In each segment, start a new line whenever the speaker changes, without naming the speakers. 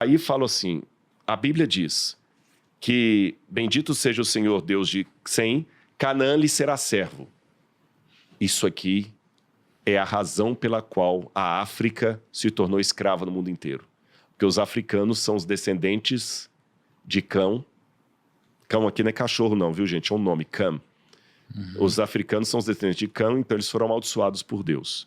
Aí falo assim, a Bíblia diz que bendito seja o Senhor Deus de Sem, Canaã lhe será servo. Isso aqui é a razão pela qual a África se tornou escrava no mundo inteiro. Porque os africanos são os descendentes de Cão. Cão aqui não é cachorro não, viu gente? É um nome, Cam. Os africanos são os descendentes de Cão, então eles foram amaldiçoados por Deus.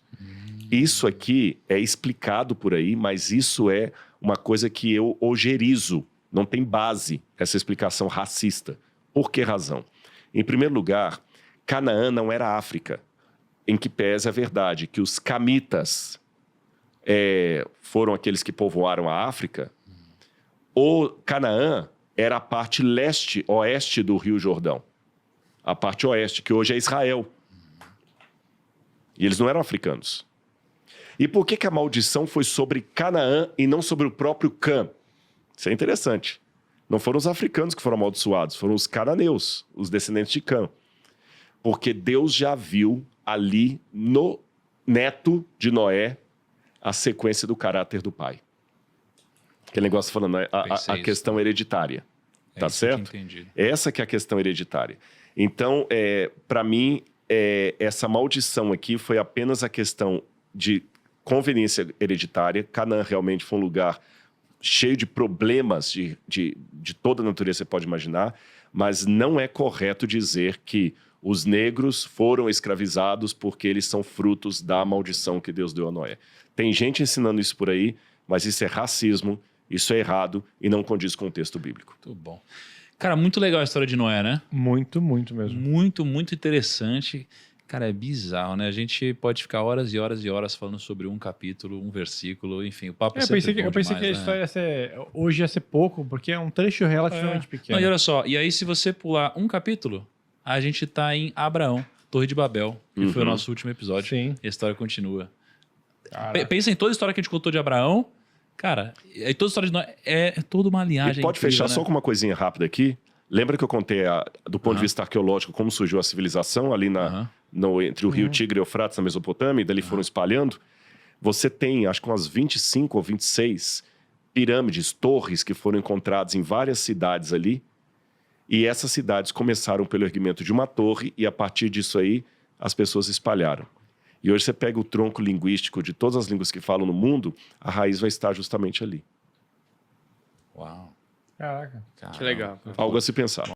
Isso aqui é explicado por aí, mas isso é uma coisa que eu ojerizo. Não tem base essa explicação racista. Por que razão? Em primeiro lugar, Canaã não era África, em que pese a verdade que os camitas foram aqueles que povoaram a África. O Canaã era a parte leste-oeste do Rio Jordão. A parte oeste, que hoje é Israel. E eles não eram africanos. E por que a maldição foi sobre Canaã e não sobre o próprio Cã? Isso é interessante. Não foram os africanos que foram amaldiçoados, foram os cananeus, os descendentes de Cã. Porque Deus já viu ali no neto de Noé a sequência do caráter do pai. Aquele negócio falando, a questão hereditária. Tá certo? Essa que é a questão hereditária. Então, para mim, essa maldição aqui foi apenas a questão de conveniência hereditária. Canaã realmente foi um lugar cheio de problemas de toda a natureza, você pode imaginar, mas não é correto dizer que os negros foram escravizados porque eles são frutos da maldição que Deus deu a Noé. Tem gente ensinando isso por aí, mas isso é racismo, isso é errado e não condiz com o texto bíblico.
Muito bom. Cara, muito legal a história de Noé, né?
Muito, muito mesmo.
Muito, muito interessante. Cara, é bizarro, né? A gente pode ficar horas e horas e horas falando sobre um capítulo, um versículo, enfim, o papo é sempre bom
Eu pensei que a história ia ser, hoje ia ser pouco, porque é um trecho relativamente pequeno.
Não, e olha só, e aí se você pular um capítulo, a gente tá em Abraão, Torre de Babel, que foi o nosso último episódio.
Sim.
E a história continua. Pensa em toda a história que a gente contou de Abraão, cara, e toda a história de Noé é toda uma linhagem.
E pode
incrível,
fechar
né?
só com uma coisinha rápida aqui. Lembra que eu contei, do ponto de vista arqueológico, como surgiu a civilização ali entre o rio Tigre e Eufrates, na Mesopotâmia, e dali foram espalhando? Você tem, acho que umas 25 ou 26 pirâmides, torres que foram encontradas em várias cidades ali. E essas cidades começaram pelo erguimento de uma torre e, a partir disso aí, as pessoas espalharam. E hoje você pega o tronco linguístico de todas as línguas que falam no mundo, a raiz vai estar justamente ali.
Uau.
Caraca.
Que legal.
Algo a se pensar.